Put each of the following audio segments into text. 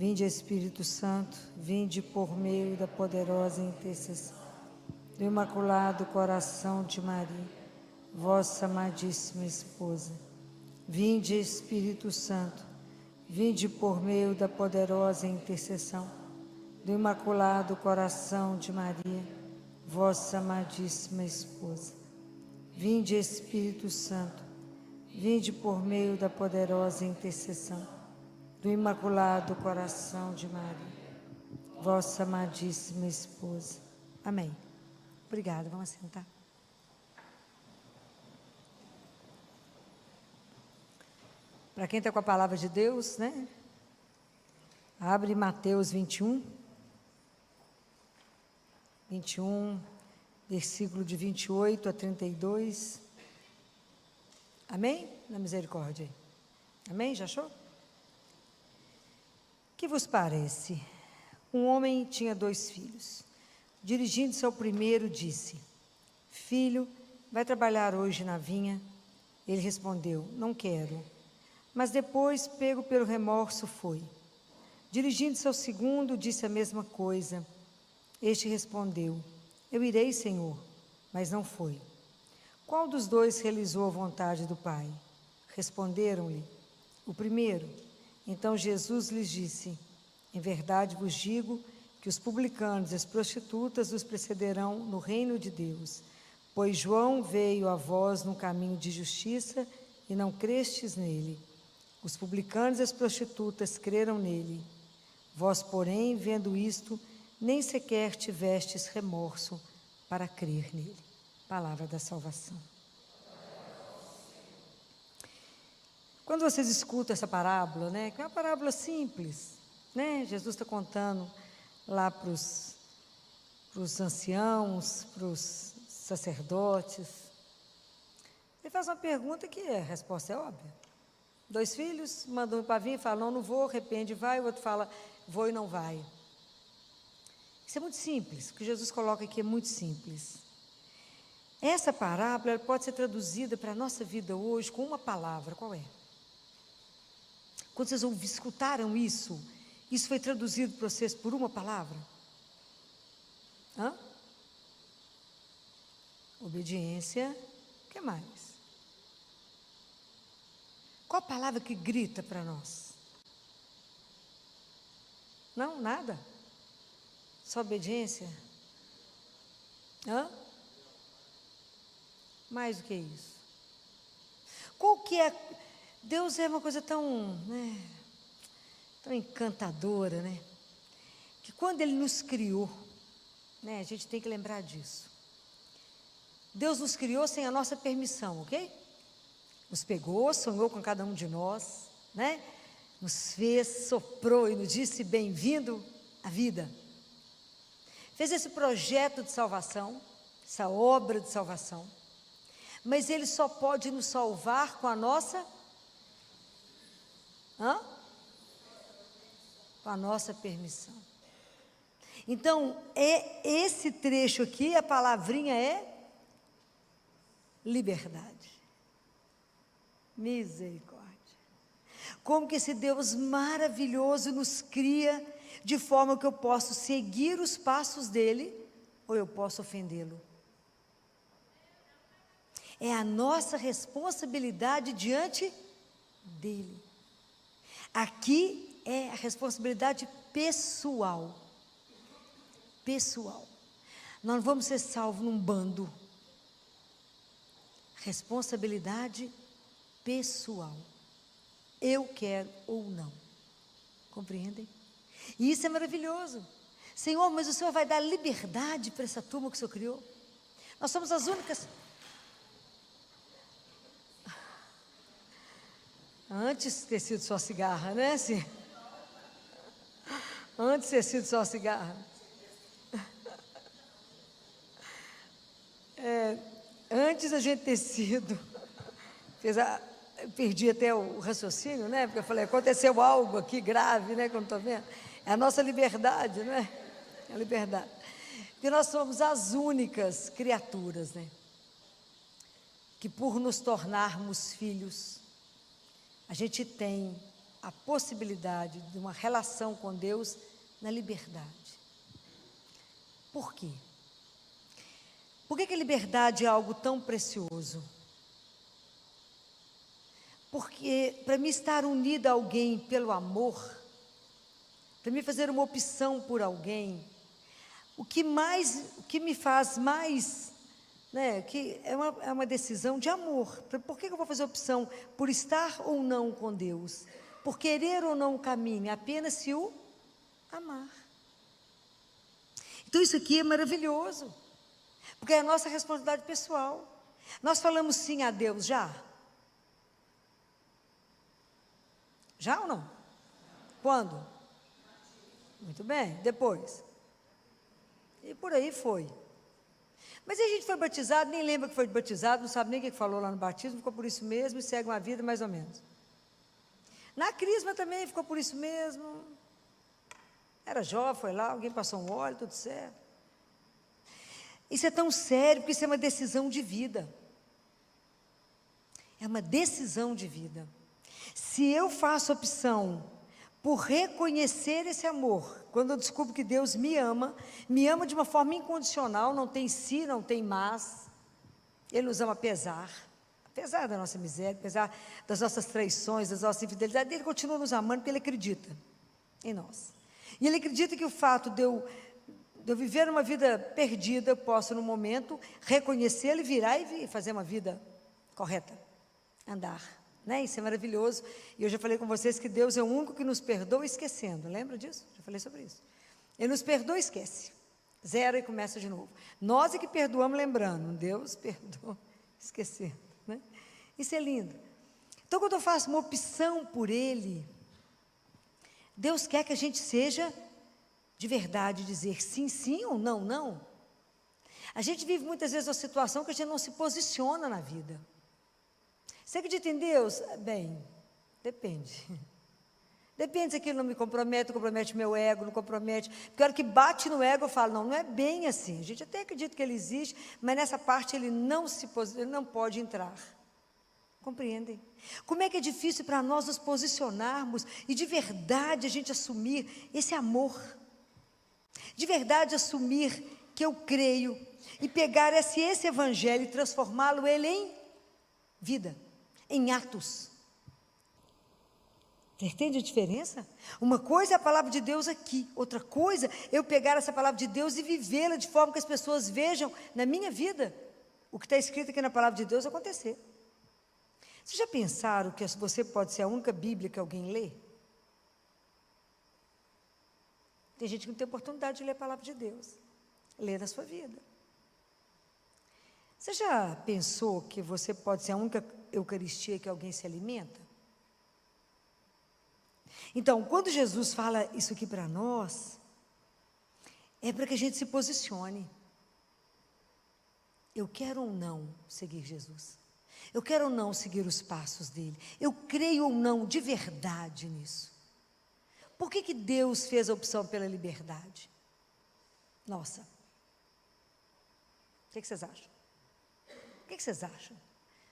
Vinde, Espírito Santo, vinde por meio da poderosa intercessão do Imaculado Coração de Maria, vossa amadíssima esposa. Vinde, Espírito Santo, vinde por meio da poderosa intercessão do Imaculado Coração de Maria, vossa amadíssima esposa. Vinde, Espírito Santo, vinde por meio da poderosa intercessão do Imaculado Coração de Maria, vossa amadíssima esposa. Amém. Obrigada, vamos sentar. Para quem está com a palavra de Deus, né? Abre Mateus 21, versículo de 28 a 32. Amém? Na misericórdia. Amém? Já achou? Que vos parece? Um homem tinha 2 filhos. Dirigindo-se ao primeiro, disse: Filho, vai trabalhar hoje na vinha? Ele respondeu: Não quero. Mas depois, pego pelo remorso, foi. Dirigindo-se ao segundo, disse a mesma coisa. Este respondeu: Eu irei, Senhor, mas não foi. Qual dos 2 realizou a vontade do Pai? Responderam-lhe: O primeiro. Então Jesus lhes disse: Em verdade vos digo que os publicanos e as prostitutas os precederão no reino de Deus. Pois João veio a vós num caminho de justiça e não crestes nele. Os publicanos e as prostitutas creram nele. Vós, porém, vendo isto, nem sequer tivestes remorso para crer nele. Palavra da salvação. Quando vocês escutam essa parábola, né, que é uma parábola simples, né, Jesus está contando lá para os anciãos, para os sacerdotes. Ele faz uma pergunta que a resposta é óbvia. 2 filhos, mandam um para vir e falam: não vou, arrepende, vai. O outro fala: vou e não vai. Isso é muito simples, o que Jesus coloca aqui é muito simples. Essa parábola pode ser traduzida para a nossa vida hoje com uma palavra. Qual é? Quando vocês escutaram isso foi traduzido para vocês por uma palavra? Obediência. O que mais? Qual a palavra que grita para nós? Não, nada? Só obediência? Mais do que isso. Qual que é? Deus é uma coisa tão, né, tão encantadora, né? Que quando Ele nos criou, né, a gente tem que lembrar disso. Deus nos criou sem a nossa permissão, ok? Nos pegou, sonhou com cada um de nós, né? Nos fez, soprou e nos disse: bem-vindo à vida. Fez esse projeto de salvação, essa obra de salvação. Mas Ele só pode nos salvar com a nossa... com a nossa permissão. Então, esse trecho aqui, a palavrinha é liberdade. Misericórdia. Como que esse Deus maravilhoso nos cria de forma que eu posso seguir os passos dele ou eu posso ofendê-lo. É a nossa responsabilidade diante dele. Aqui é a responsabilidade pessoal. Pessoal. Nós não vamos ser salvos num bando. Responsabilidade pessoal. Eu quero ou não. Compreendem? E isso é maravilhoso. Senhor, mas o Senhor vai dar liberdade para essa turma que o Senhor criou? Nós somos as únicas... Antes de ter sido só cigarra, né? Sim. Antes de ter sido só cigarra. Antes a gente ter sido... perdi até o raciocínio, né? Porque eu falei, aconteceu algo aqui grave, né? Quando estou vendo. É a nossa liberdade, né? É a liberdade. Porque nós somos as únicas criaturas, né? Que por nos tornarmos filhos, a gente tem a possibilidade de uma relação com Deus na liberdade. Por quê? Por que a liberdade é algo tão precioso? Porque para mim estar unida a alguém pelo amor, para mim fazer uma opção por alguém, o que me faz mais, que é uma decisão de amor. Por que eu vou fazer opção por estar ou não com Deus? Por querer ou não o caminho, apenas se o amar. Então isso aqui é maravilhoso, porque é a nossa responsabilidade pessoal. Nós falamos sim a Deus já? Já ou não? Quando? Muito bem, depois. E por aí foi. Mas a gente foi batizado, nem lembra que foi batizado, não sabe nem o que falou lá no batismo, ficou por isso mesmo e segue uma vida mais ou menos. Na crisma também ficou por isso mesmo. Era jovem, foi lá, alguém passou um óleo, tudo certo. Isso é tão sério, porque isso é uma decisão de vida. É uma decisão de vida. Se eu faço opção por reconhecer esse amor, quando eu descubro que Deus me ama de uma forma incondicional, não tem si, não tem mas, Ele nos ama apesar da nossa miséria, apesar das nossas traições, das nossas infidelidades, Ele continua nos amando porque Ele acredita em nós. E Ele acredita que o fato de eu viver uma vida perdida, eu posso, no momento, reconhecê-lo e virar e fazer uma vida correta, andar. Isso é maravilhoso. E eu já falei com vocês que Deus é o único que nos perdoa esquecendo. Lembra disso? Já falei sobre isso. Ele nos perdoa e esquece. Zera e começa de novo. Nós é que perdoamos lembrando. Deus perdoa esquecendo. Isso é lindo. Então, quando eu faço uma opção por Ele, Deus quer que a gente seja de verdade, dizer sim, sim ou não, não. A gente vive muitas vezes uma situação que a gente não se posiciona na vida. Você acredita em Deus? Bem, depende. Depende se aquilo não me compromete meu ego, não compromete. Porque a hora que bate no ego, eu falo, não é bem assim. A gente até acredita que Ele existe, mas nessa parte Ele não pode entrar. Compreendem? Como é que é difícil para nós nos posicionarmos e de verdade a gente assumir esse amor. De verdade assumir que eu creio e pegar esse evangelho e transformá-lo ele em vida, em atos. Você entende a diferença? Uma coisa é a palavra de Deus aqui, outra coisa é eu pegar essa palavra de Deus e vivê-la de forma que as pessoas vejam na minha vida o que está escrito aqui na palavra de Deus acontecer. Vocês já pensaram que você pode ser a única Bíblia que alguém lê? Tem gente que não tem oportunidade de ler a palavra de Deus. Lê na sua vida. Você já pensou que você pode ser a única Eucaristia que alguém se alimenta? Então, quando Jesus fala isso aqui para nós, é para que a gente se posicione. Eu quero ou não seguir Jesus? Eu quero ou não seguir os passos dele? Eu creio ou não de verdade nisso? Por que Deus fez a opção pela liberdade? Nossa. O que vocês acham? O que vocês acham?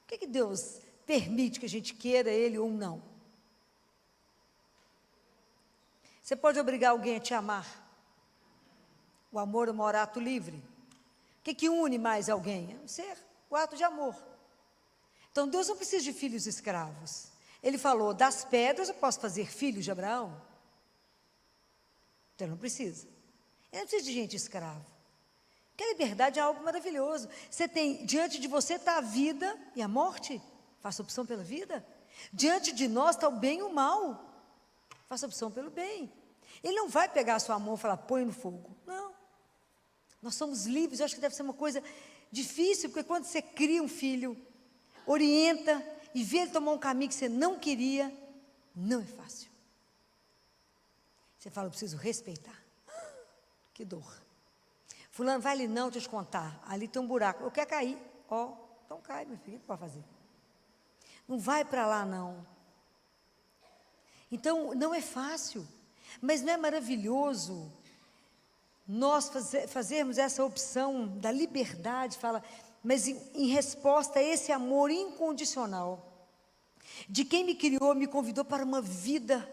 Por que Deus permite que a gente queira Ele ou não? Você pode obrigar alguém a te amar? O amor é um ato livre. O que une mais alguém? É o ato de amor. Então Deus não precisa de filhos escravos. Ele falou, das pedras eu posso fazer filhos de Abraão? Então ele não precisa. Ele não precisa de gente escrava. Porque a liberdade é algo maravilhoso. Você tem, diante de você está a vida e a morte. Faça opção pela vida. Diante de nós está o bem e o mal. Faça opção pelo bem. Ele não vai pegar a sua mão e falar, põe no fogo. Não. Nós somos livres. Eu acho que deve ser uma coisa difícil, porque quando você cria um filho, orienta e vê ele tomar um caminho que você não queria, não é fácil. Você fala, eu preciso respeitar. Que dor. Fulano, vai ali não, deixa eu te contar. Ali tem um buraco. Eu quero cair. Então cai, meu filho, o que pode fazer? Não vai para lá, não. Então, não é fácil. Mas não é maravilhoso nós fazermos essa opção da liberdade, mas em resposta a esse amor incondicional. de quem me criou, me convidou para uma vida.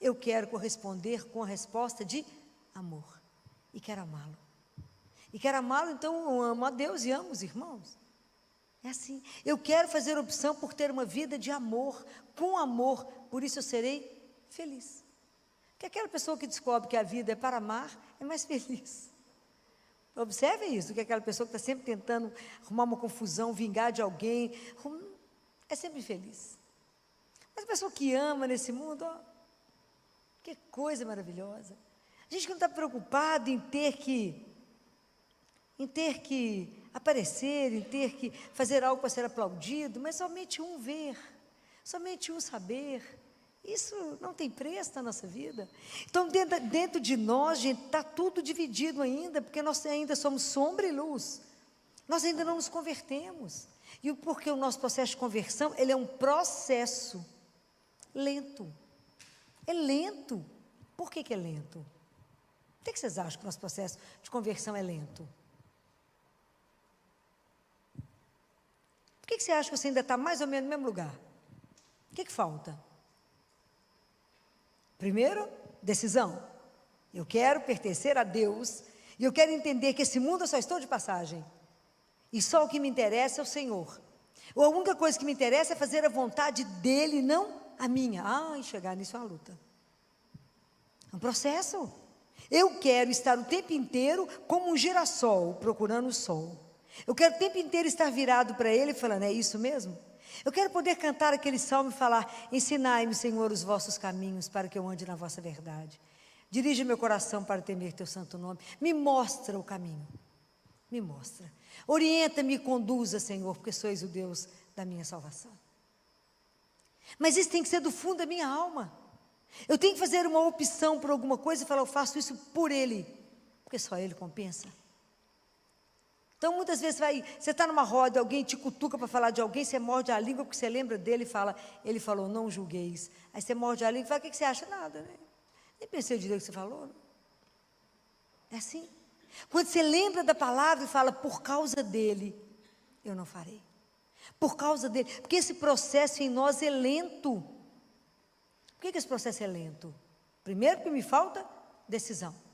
Eu quero corresponder com a resposta de amor, e quero amá-lo. E quero amá-lo, então eu amo a Deus e amo os irmãos. É assim, eu quero fazer opção por ter uma vida de amor, com amor, por isso eu serei feliz. Porque aquela pessoa que descobre que a vida é para amar, é mais feliz. Observe isso, que aquela pessoa que está sempre tentando arrumar uma confusão, vingar de alguém, é sempre feliz. Mas a pessoa que ama nesse mundo, ó, que coisa maravilhosa. A gente não está preocupado em ter que aparecer, em ter que fazer algo para ser aplaudido, mas somente um ver, somente um saber. Isso não tem preço na nossa vida. Então, dentro de nós, gente, está tudo dividido ainda, porque nós ainda somos sombra e luz. Nós ainda não nos convertemos. E porque o nosso processo de conversão, ele é um processo lento. É lento. Por que é lento? Por que vocês acham que o nosso processo de conversão é lento? Por que você acha que você ainda está mais ou menos no mesmo lugar? O que falta? Primeiro, decisão. Eu quero pertencer a Deus e eu quero entender que esse mundo eu só estou de passagem. E só o que me interessa é o Senhor. Ou a única coisa que me interessa é fazer a vontade dEle, não a minha. E chegar nisso é uma luta. É um processo. Eu quero estar o tempo inteiro como um girassol, procurando o sol. Eu quero o tempo inteiro estar virado para Ele, falando, é isso mesmo? Eu quero poder cantar aquele salmo e falar, ensinai-me, Senhor, os vossos caminhos, para que eu ande na vossa verdade. Dirige meu coração para temer teu santo nome. Me mostra o caminho. Me mostra. Orienta-me e conduza, Senhor, porque sois o Deus da minha salvação. Mas isso tem que ser do fundo da minha alma. Eu tenho que fazer uma opção por alguma coisa e falar, eu faço isso por Ele, porque só Ele compensa. Então, muitas vezes você está numa roda, alguém te cutuca para falar de alguém, você morde a língua porque você lembra dele e fala, ele falou, não julgueis. Aí você morde a língua e fala, o que você acha? Nada, né? Nem pensei direito o que você falou. Não. É assim. Quando você lembra da palavra e fala, por causa dele, eu não farei. Por causa dele. Porque esse processo em nós é lento. Por que esse processo é lento? Primeiro, porque me falta decisão.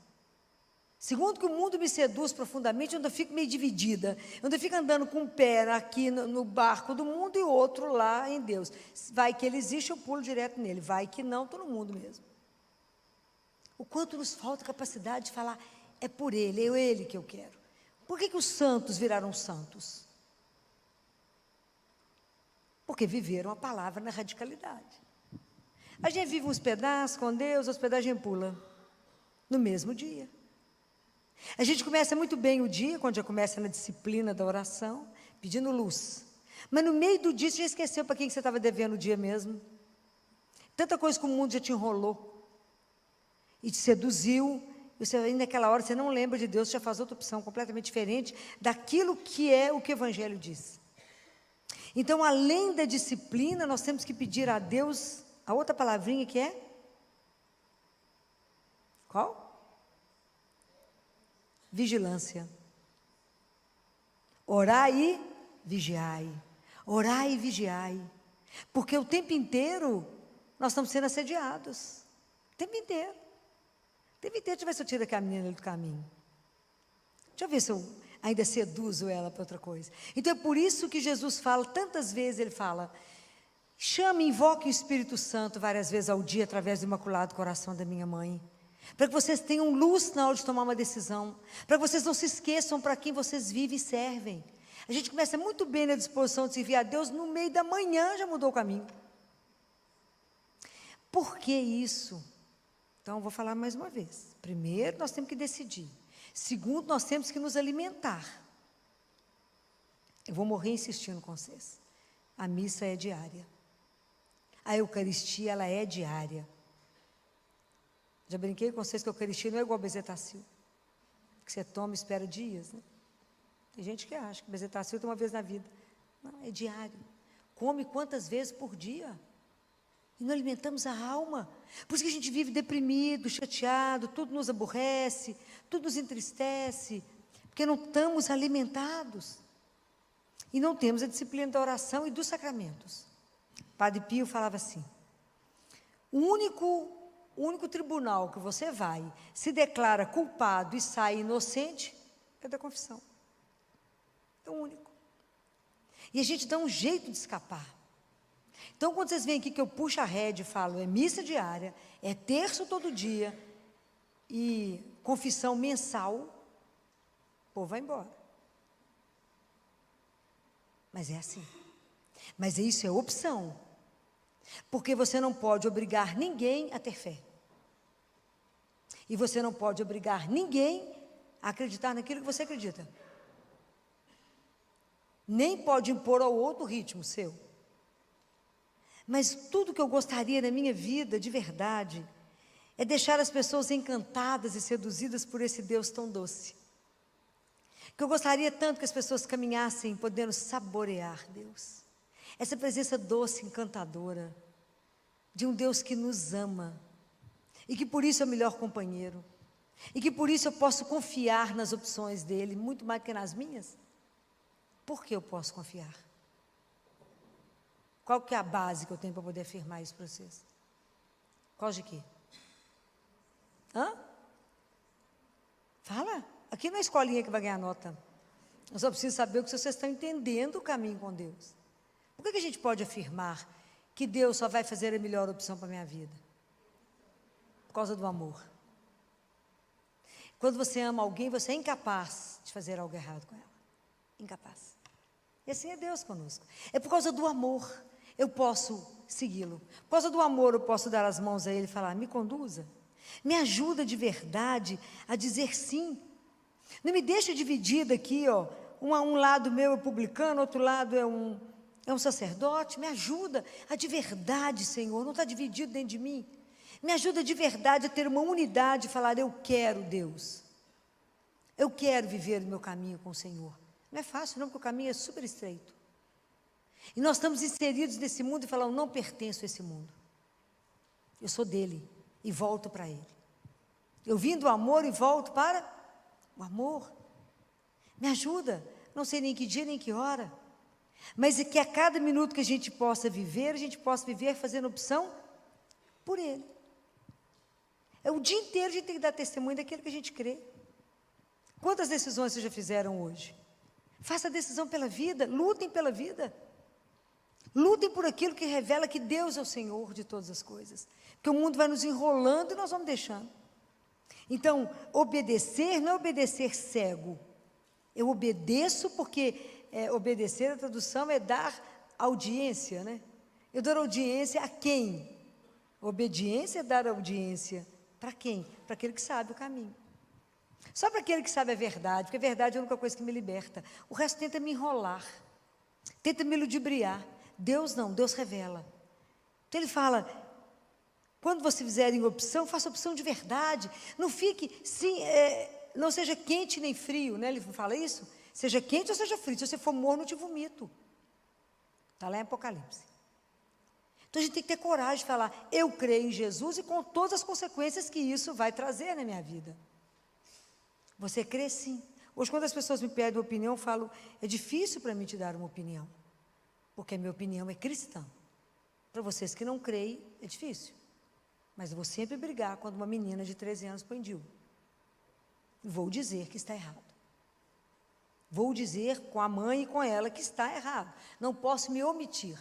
Segundo, que o mundo me seduz profundamente, onde eu fico meio dividida, onde eu fico andando com um pé aqui no barco do mundo e outro lá em Deus. Vai que ele existe, eu pulo direto nele. Vai que não, estou no mundo mesmo. O quanto nos falta capacidade de falar, é por Ele, é Ele que eu quero. Por que os santos viraram santos? Porque viveram a palavra na radicalidade. A gente vive uns pedaços com Deus, os pedaços a gente pula no mesmo dia. A gente começa muito bem o dia, quando já começa na disciplina da oração, pedindo luz. Mas no meio do dia, você já esqueceu para quem que você estava devendo o dia mesmo. Tanta coisa que o mundo já te enrolou. E te seduziu. E você, aí naquela hora, você não lembra de Deus, você já faz outra opção completamente diferente daquilo que é o que o Evangelho diz. Então, além da disciplina, nós temos que pedir a Deus a outra palavrinha que é? Qual? Vigilância. Orai e vigiai. Orai e vigiai. Porque o tempo inteiro nós estamos sendo assediados. O tempo inteiro. O tempo inteiro, deixa eu ver se eu tiro aquela menina do caminho. Deixa eu ver se eu ainda seduzo ela para outra coisa. Então é por isso que Jesus fala, tantas vezes ele fala, chame, invoque o Espírito Santo várias vezes ao dia, através do Imaculado Coração da minha mãe. Para que vocês tenham luz na hora de tomar uma decisão, para que vocês não se esqueçam para quem vocês vivem e servem. A gente começa muito bem na disposição de servir a Deus, no meio da manhã já mudou o caminho. Por que isso? Então, vou falar mais uma vez. Primeiro, nós temos que decidir. Segundo, nós temos que nos alimentar. Eu vou morrer insistindo com vocês. A missa é diária. A Eucaristia, ela é diária. Já brinquei com vocês que a Eucaristia não é igual a bezetacil, que você toma e espera dias, né? Tem gente que acha que bezetacil tem uma vez na vida. Não, é diário. Come quantas vezes por dia? E não alimentamos a alma. Por isso que a gente vive deprimido, chateado, tudo nos aborrece, tudo nos entristece, porque não estamos alimentados. E não temos a disciplina da oração e dos sacramentos. Padre Pio falava assim: o único tribunal que você vai, se declara culpado e sai inocente, é da confissão. É o único. E a gente dá um jeito de escapar. Então, quando vocês veem aqui que eu puxo a rédea e falo, é missa diária, é terço todo dia e confissão mensal, o povo vai embora. Mas é assim. Mas isso é opção. Porque você não pode obrigar ninguém a ter fé. E você não pode obrigar ninguém a acreditar naquilo que você acredita. Nem pode impor ao outro o ritmo seu. Mas tudo que eu gostaria na minha vida, de verdade, é deixar as pessoas encantadas e seduzidas por esse Deus tão doce. Que eu gostaria tanto que as pessoas caminhassem podendo saborear Deus. Essa presença doce, encantadora, de um Deus que nos ama, e que por isso é o melhor companheiro, e que por isso eu posso confiar nas opções dele, muito mais que nas minhas. Por que eu posso confiar? Qual que é a base que eu tenho para poder afirmar isso para vocês? Qual de quê? Hã? Fala. Aqui não é a escolinha que vai ganhar nota. Eu só preciso saber o que vocês estão entendendo o caminho com Deus. Por que a gente pode afirmar que Deus só vai fazer a melhor opção para a minha vida? Por causa do amor. Quando você ama alguém, você é incapaz de fazer algo errado com ela. Incapaz. E assim é Deus conosco. É por causa do amor eu posso segui-lo. Por causa do amor eu posso dar as mãos a Ele e falar, me conduza. Me ajuda de verdade a dizer sim. Não me deixa dividida aqui, ó. Um lado meu é publicano, outro lado é um sacerdote. Me ajuda a de verdade, Senhor, não está dividido dentro de mim. Me ajuda de verdade a ter uma unidade e falar, eu quero Deus. Eu quero viver o meu caminho com o Senhor. Não é fácil não, porque o caminho é super estreito. E nós estamos inseridos nesse mundo e falamos, não pertenço a esse mundo. Eu sou dele e volto para ele. Eu vim do amor e volto para o amor. Me ajuda, não sei nem que dia nem que hora, mas é que a cada minuto que a gente possa viver fazendo opção por ele. É o dia inteiro a gente tem que dar testemunho daquilo que a gente crê. Quantas decisões vocês já fizeram hoje? Faça a decisão pela vida, lutem pela vida. Lutem por aquilo que revela que Deus é o Senhor de todas as coisas. Porque o mundo vai nos enrolando e nós vamos deixando. Então, obedecer não é obedecer cego. Eu obedeço porque obedecer, a tradução é dar audiência, né? Eu dou audiência a quem? Obediência é dar audiência para quem? Para aquele que sabe o caminho. Só para aquele que sabe a verdade, porque a verdade é a única coisa que me liberta. O resto tenta me enrolar, tenta me ludibriar. Deus não, Deus revela. Então ele fala, quando você fizer em opção, faça opção de verdade. Não fique, não seja quente nem frio, né? Ele fala isso. Seja quente ou seja frio. Se você for morno, eu te vomito. Está lá em Apocalipse. Então a gente tem que ter coragem de falar, eu creio em Jesus e com todas as consequências que isso vai trazer na minha vida. Você crê sim. Hoje, quando as pessoas me pedem opinião, eu falo, é difícil para mim te dar uma opinião, porque a minha opinião é cristã. Para vocês que não creem, é difícil. Mas eu vou sempre brigar quando uma menina de 13 anos põe DIU. Vou dizer que está errado. Vou dizer com a mãe e com ela que está errado. Não posso me omitir.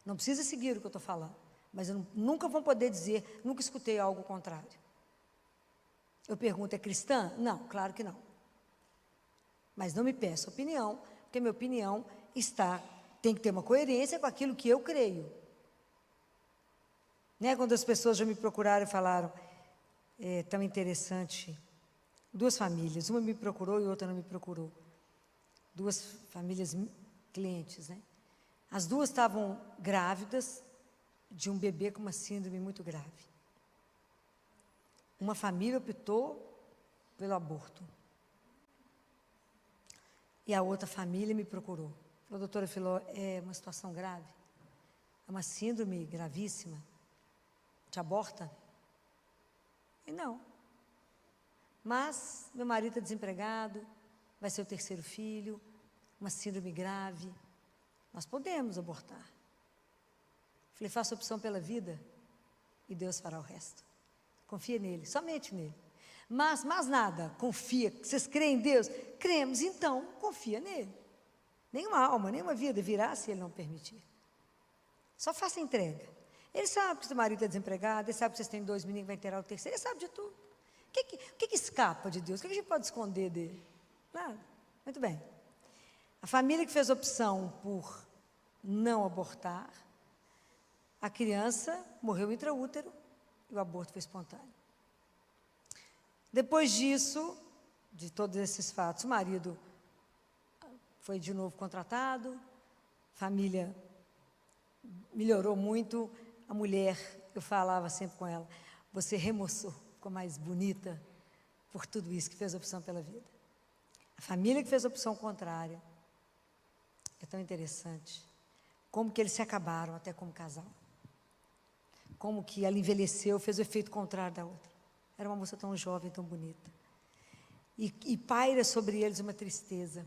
Não precisa seguir o que eu estou falando. Mas nunca vão poder dizer, nunca escutei algo contrário. Eu pergunto, é cristã? Não, claro que não. Mas não me peça opinião, porque minha opinião tem que ter uma coerência com aquilo que eu creio. Né? Quando as pessoas já me procuraram e falaram, é tão interessante, duas famílias, uma me procurou e outra não me procurou. Duas famílias clientes, né? As duas estavam grávidas de um bebê com uma síndrome muito grave. Uma família optou pelo aborto. E a outra família me procurou. Falou, doutora Filó, é uma situação grave. É uma síndrome gravíssima. Te aborta? E não. Mas meu marido está desempregado, vai ser o terceiro filho, uma síndrome grave. Nós podemos abortar. Falei, faça opção pela vida e Deus fará o resto. Confia nele, somente nele. Mas mais nada, confia. Vocês creem em Deus? Cremos, então confia nele. Nenhuma alma, nenhuma vida virá se ele não permitir. Só faça entrega. Ele sabe que seu marido está desempregado, ele sabe que vocês têm 2 meninos que vai inteirar o terceiro, ele sabe de tudo. O que escapa de Deus? O que a gente pode esconder dele? Nada. Muito bem. A família que fez opção por não abortar, a criança morreu intraútero e o aborto foi espontâneo. Depois disso, de todos esses fatos, o marido foi de novo contratado, a família melhorou muito, a mulher, eu falava sempre com ela, você remoçou, ficou mais bonita por tudo isso que fez opção pela vida. A família que fez opção contrária, é tão interessante, como que eles se acabaram até como casal. Como que ela envelheceu, fez o efeito contrário da outra. Era uma moça tão jovem, tão bonita. E paira sobre eles uma tristeza.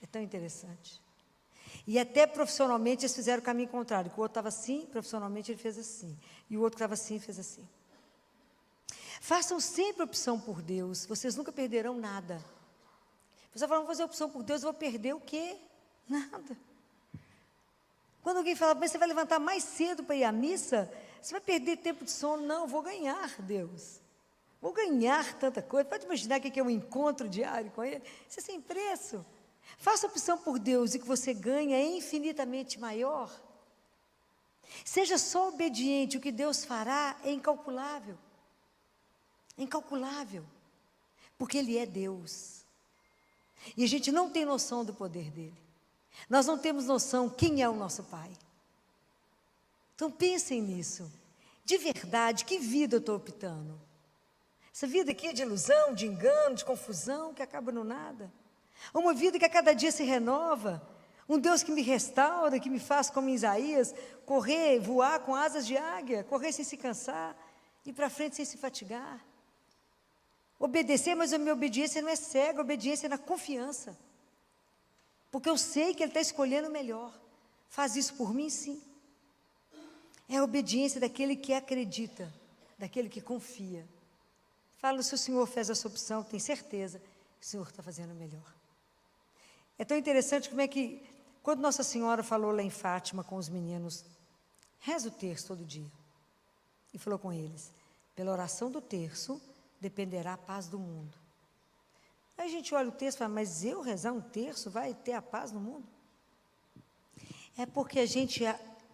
É tão interessante. E até profissionalmente eles fizeram o caminho contrário. Que o outro estava assim, profissionalmente ele fez assim. E o outro estava assim, fez assim. Façam sempre opção por Deus, vocês nunca perderão nada. Você fala, vamos fazer opção por Deus, eu vou perder o quê? Nada. Quando alguém fala, mas você vai levantar mais cedo para ir à missa, você vai perder tempo de sono. Não, eu vou ganhar, Deus. Vou ganhar tanta coisa. Pode imaginar o que é um encontro diário com Ele? Isso é sem preço. Faça opção por Deus e que você ganha é infinitamente maior. Seja só obediente, o que Deus fará é incalculável. É incalculável. Porque Ele é Deus. E a gente não tem noção do poder dEle. Nós não temos noção quem é o nosso Pai. Então pensem nisso. De verdade, que vida eu estou optando? Essa vida aqui é de ilusão, de engano, de confusão, que acaba no nada. Uma vida que a cada dia se renova. Um Deus que me restaura, que me faz como Isaías, correr, voar com asas de águia, correr sem se cansar, ir para frente sem se fatigar. Obedecer, mas a minha obediência não é cega, a obediência é na confiança. Porque eu sei que Ele está escolhendo o melhor. Faz isso por mim, sim. É a obediência daquele que acredita, daquele que confia. Fala, se o Senhor fez essa opção, tem certeza que o Senhor está fazendo o melhor. É tão interessante como é que, quando Nossa Senhora falou lá em Fátima com os meninos, reza o terço todo dia. E falou com eles, pela oração do terço, dependerá a paz do mundo. Aí a gente olha o texto e fala, mas eu rezar um terço vai ter a paz no mundo? É porque a gente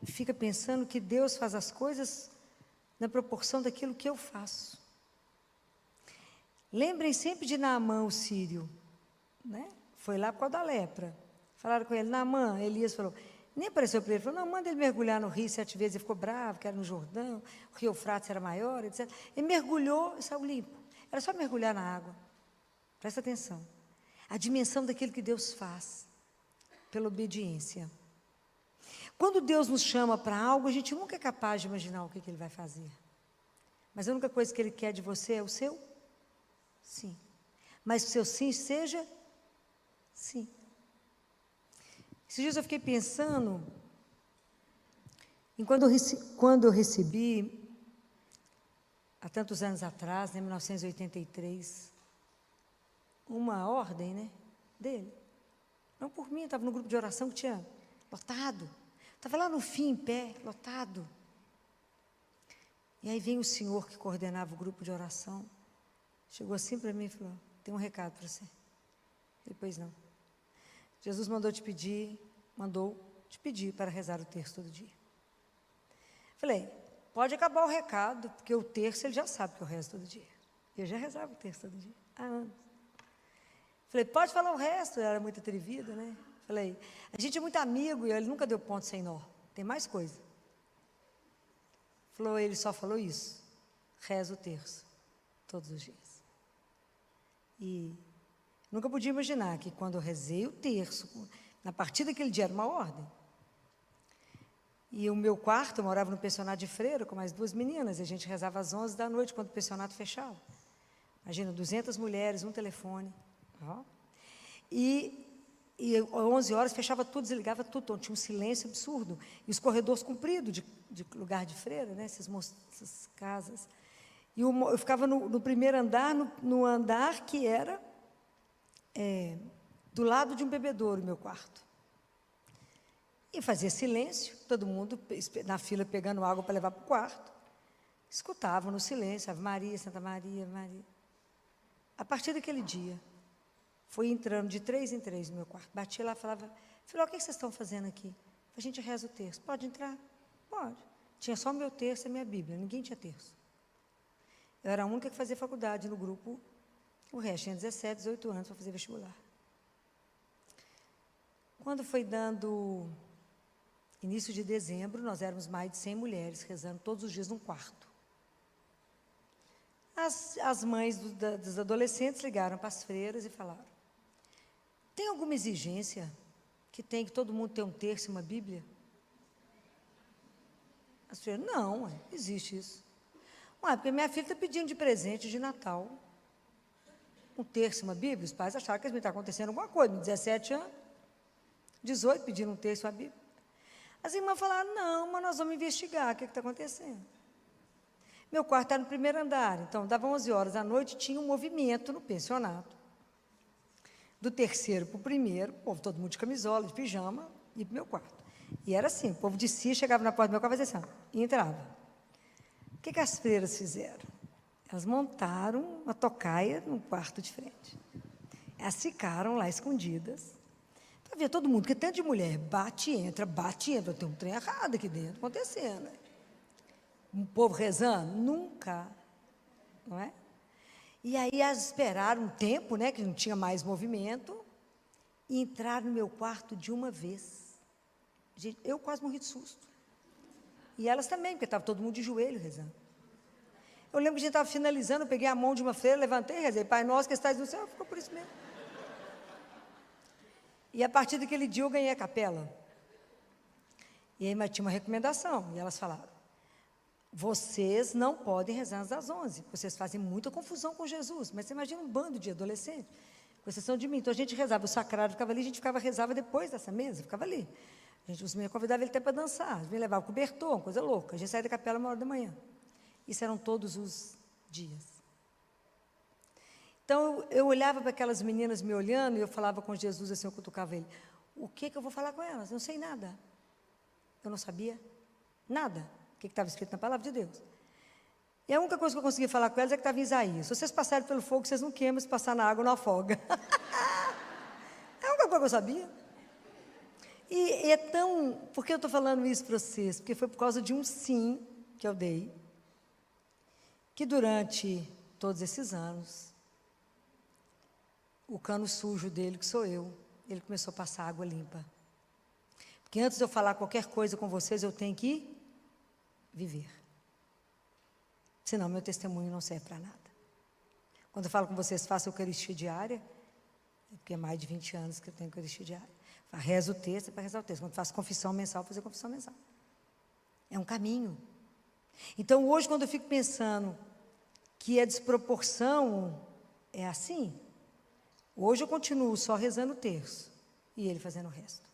fica pensando que Deus faz as coisas na proporção daquilo que eu faço. Lembrem sempre de Naamã, o sírio, né? Foi lá por causa da lepra. Falaram com ele, Naamã, Elias falou, nem apareceu para ele, falou, não, manda ele mergulhar no rio 7 vezes, ele ficou bravo, que era no Jordão, o rio Eufrates era maior, etc. Ele mergulhou e saiu limpo. Era só mergulhar na água. Presta atenção. A dimensão daquilo que Deus faz, pela obediência. Quando Deus nos chama para algo, a gente nunca é capaz de imaginar o que Ele vai fazer. Mas a única coisa que Ele quer de você é o seu sim. Mas o seu sim seja sim. Esses dias eu fiquei pensando, em quando eu recebi, há tantos anos atrás, em 1983, uma ordem, né, dele. Não por mim, eu estava no grupo de oração que tinha lotado. Estava lá no fim, em pé, lotado. E aí vem o senhor que coordenava o grupo de oração, chegou assim para mim e falou, tem um recado para você. Depois não. Jesus mandou te pedir para rezar o terço todo dia. Falei, pode acabar o recado, porque o terço ele já sabe que eu rezo todo dia. Eu já rezava o terço todo dia, há anos. Falei, pode falar o resto, ela era muito atrevida, né? Falei, a gente é muito amigo e ele nunca deu ponto sem nó, tem mais coisa. Falou, ele só falou isso, reza o terço, todos os dias. E nunca podia imaginar que quando eu rezei o terço, na partir daquele dia era uma ordem. E o meu quarto, eu morava no pensionato de freira com mais 2 meninas, e a gente rezava às 11 da noite, quando o pensionato fechava. Imagina, 200 mulheres, um telefone. Ó. E E às 11 horas fechava tudo, desligava tudo, então tinha um silêncio absurdo. E os corredores compridos de lugar de freira, né, essas casas. E eu ficava no primeiro andar, no andar que era do lado de um bebedouro, meu quarto. E fazia silêncio, todo mundo na fila pegando água para levar para o quarto. Escutavam no silêncio, Ave Maria, Santa Maria, Maria. A partir daquele dia, fui entrando de 3 em 3 no meu quarto. Batia lá e falava, filho, o que vocês estão fazendo aqui? A gente reza o terço. Pode entrar? Pode. Tinha só o meu terço e a minha Bíblia, ninguém tinha terço. Eu era a única que fazia faculdade no grupo, o resto tinha 17, 18 anos para fazer vestibular. Quando foi dando início de dezembro, nós éramos mais de 100 mulheres rezando todos os dias num quarto. As mães dos adolescentes ligaram para as freiras e falaram, tem alguma exigência que todo mundo tenha um terço e uma Bíblia? As freiras, não, existe isso. Porque minha filha está pedindo de presente de Natal um terço e uma Bíblia. Os pais acharam que estava acontecendo alguma coisa. 17 anos, 18, pedindo um terço e uma Bíblia. As irmãs falaram, não, mas nós vamos investigar o que está acontecendo. Meu quarto era no primeiro andar, então dava 11 horas da noite, tinha um movimento no pensionato. Do terceiro para o primeiro, o povo todo mundo de camisola, de pijama, ia para o meu quarto. E era assim, o povo descia, chegava na porta do meu quarto, fazia assim, e entrava. O que as freiras fizeram? Elas montaram uma tocaia no quarto de frente. Elas ficaram lá escondidas, para ver todo mundo, porque tanto de mulher, bate e entra, tem um trem errado aqui dentro, acontecendo. Um povo rezando? Nunca, não é? E aí elas esperaram um tempo, né, que não tinha mais movimento, e entraram no meu quarto de uma vez. Gente, eu quase morri de susto. E elas também, porque estava todo mundo de joelho rezando. Eu lembro que a gente estava finalizando, eu peguei a mão de uma freira, levantei e rezei, Pai nosso que estás no céu, ficou por isso mesmo. E a partir daquele dia eu ganhei a capela. E aí mas tinha uma recomendação, e elas falaram, vocês não podem rezar antes das 11, vocês fazem muita confusão com Jesus, mas você imagina um bando de adolescentes, com exceção de mim. Então a gente rezava, o sacrário ficava ali, a gente rezava depois dessa mesa, ficava ali. Os meninos convidavam ele até para dançar, me levava o cobertor, uma coisa louca. A gente saía da capela 1h da manhã. Isso eram todos os dias. Então, eu olhava para aquelas meninas me olhando e eu falava com Jesus, assim, eu cutucava ele. O que eu vou falar com elas? Eu não sei nada. Eu não sabia nada. O que estava escrito na palavra de Deus. E a única coisa que eu conseguia falar com elas é que estava em Isaías. Se vocês passarem pelo fogo, vocês não queimam, se passar na água, não afoga. É a única coisa que eu sabia. E é tão... Por que eu estou falando isso para vocês? Porque foi por causa de um sim que eu dei, que durante todos esses anos, o cano sujo dele, que sou eu, ele começou a passar água limpa. Porque antes de eu falar qualquer coisa com vocês, eu tenho que viver. Senão, meu testemunho não serve para nada. Quando eu falo com vocês, faço Eucaristia diária, porque é mais de 20 anos que eu tenho Eucaristia diária. Rezo o texto, é para rezar o texto. Quando faço confissão mensal, vou fazer confissão mensal. É um caminho. Então, hoje, quando eu fico pensando que a desproporção é assim, hoje eu continuo só rezando o terço e ele fazendo o resto.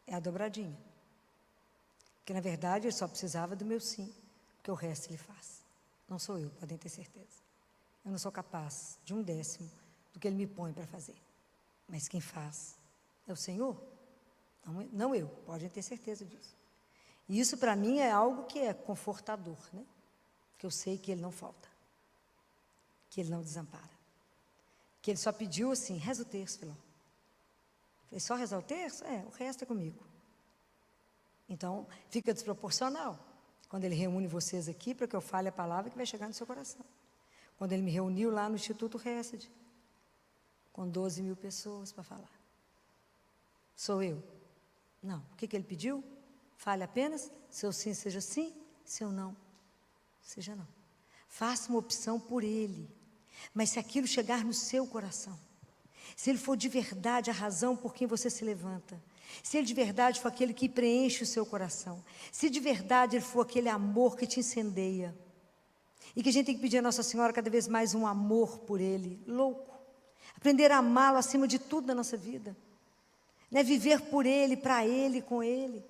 É a dobradinha. Porque, na verdade, ele só precisava do meu sim, porque o resto ele faz. Não sou eu, podem ter certeza. Eu não sou capaz de 1/10 do que ele me põe para fazer. Mas quem faz é o Senhor, não eu, podem ter certeza disso. E isso, para mim, é algo que é confortador, né? Porque eu sei que Ele não falta, que Ele não desampara, que Ele só pediu assim, reza o terço, filho. Falei, só rezar o terço? O resto é comigo. Então, fica desproporcional. Quando Ele reúne vocês aqui, para que eu fale a palavra que vai chegar no seu coração. Quando Ele me reuniu lá no Instituto Hesed, com 12 mil pessoas para falar. Sou eu? Não. O que Ele pediu? Fale apenas, seu sim seja sim, seu não seja não. Faça uma opção por Ele. Mas se aquilo chegar no seu coração, se Ele for de verdade a razão por quem você se levanta, se Ele de verdade for aquele que preenche o seu coração, se de verdade Ele for aquele amor que te incendeia, e que a gente tem que pedir a Nossa Senhora cada vez mais um amor por Ele, louco, aprender a amá-lo acima de tudo na nossa vida, né? Viver por Ele, para Ele, com Ele,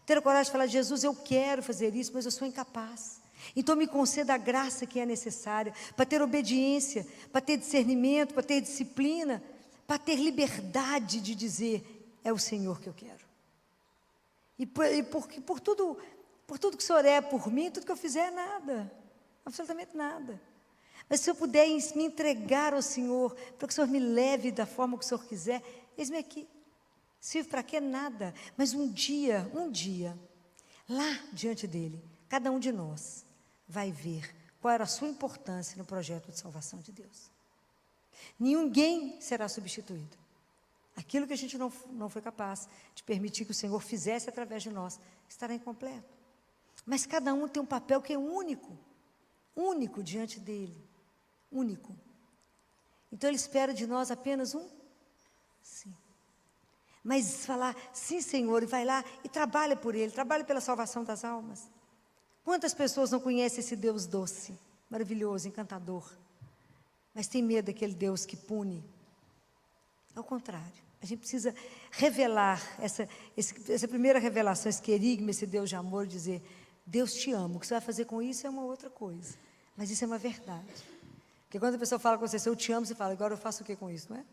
ter a coragem de falar: Jesus, eu quero fazer isso, mas eu sou incapaz, então me conceda a graça que é necessária, para ter obediência, para ter discernimento, para ter disciplina, para ter liberdade de dizer: é o Senhor que eu quero, e por tudo que o Senhor é por mim, tudo que eu fizer é nada, absolutamente nada. Mas se eu puder me entregar ao Senhor, para que o Senhor me leve da forma que o Senhor quiser, eis-me aqui. Sirvo para quê? Nada. Mas um dia, lá diante dEle, cada um de nós vai ver qual era a sua importância no projeto de salvação de Deus. Ninguém será substituído. Aquilo que a gente não foi capaz de permitir que o Senhor fizesse através de nós, estará incompleto. Mas cada um tem um papel que é único diante dEle, único. Então Ele espera de nós apenas um sim. Mas falar: sim, Senhor, e vai lá e trabalha por Ele, trabalha pela salvação das almas. Quantas pessoas não conhecem esse Deus doce, maravilhoso, encantador, mas tem medo daquele Deus que pune? Ao contrário, a gente precisa revelar essa primeira revelação, esse querigma, esse Deus de amor, dizer: Deus te ama, o que você vai fazer com isso é uma outra coisa, mas isso é uma verdade. Porque quando a pessoa fala com você: eu te amo, você fala: agora eu faço o que com isso, não é?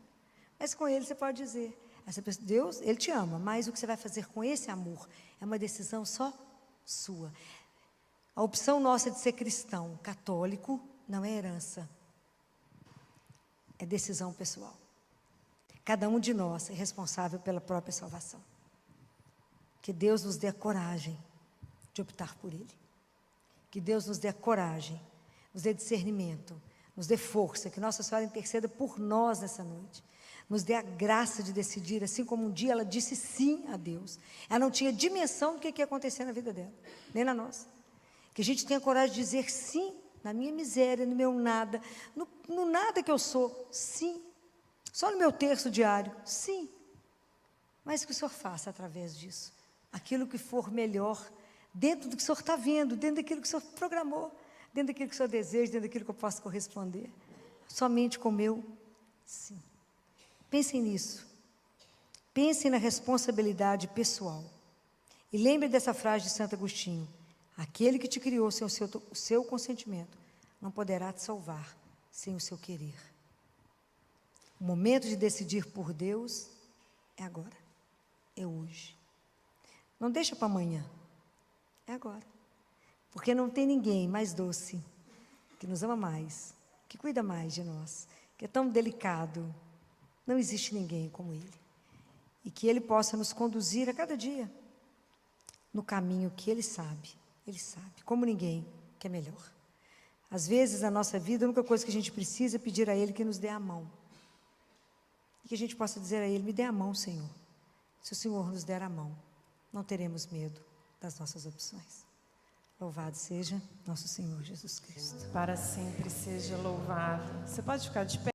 Mas com Ele você pode dizer: essa pessoa, Deus, Ele te ama, mas o que você vai fazer com esse amor é uma decisão só sua. A opção nossa de ser cristão, católico, não é herança, é decisão pessoal. Cada um de nós é responsável pela própria salvação. Que Deus nos dê a coragem de optar por Ele. Que Deus nos dê a coragem, nos dê discernimento, nos dê força, que Nossa Senhora interceda por nós nessa noite. Nos dê a graça de decidir, assim como um dia ela disse sim a Deus. Ela não tinha dimensão do que ia acontecer na vida dela, nem na nossa. Que a gente tenha coragem de dizer sim, na minha miséria, no meu nada, no nada que eu sou, sim. Só no meu terço diário, sim. Mas que o Senhor faça através disso aquilo que for melhor, dentro do que o Senhor está vendo, dentro daquilo que o Senhor programou, dentro daquilo que o Senhor deseja, dentro daquilo que eu posso corresponder. Somente com o meu sim. Pensem nisso. Pensem na responsabilidade pessoal. E lembre dessa frase de Santo Agostinho: aquele que te criou sem o seu consentimento não poderá te salvar sem o seu querer. O momento de decidir por Deus é agora, é hoje. Não deixa para amanhã, é agora. Porque não tem ninguém mais doce, que nos ama mais, que cuida mais de nós, que é tão delicado. Não existe ninguém como Ele. E que Ele possa nos conduzir a cada dia no caminho que Ele sabe, como ninguém, que é melhor. Às vezes, na nossa vida, a única coisa que a gente precisa é pedir a Ele que nos dê a mão. E que a gente possa dizer a Ele: me dê a mão, Senhor. Se o Senhor nos der a mão, não teremos medo das nossas opções. Louvado seja nosso Senhor Jesus Cristo. Para sempre seja louvado. Você pode ficar de pé?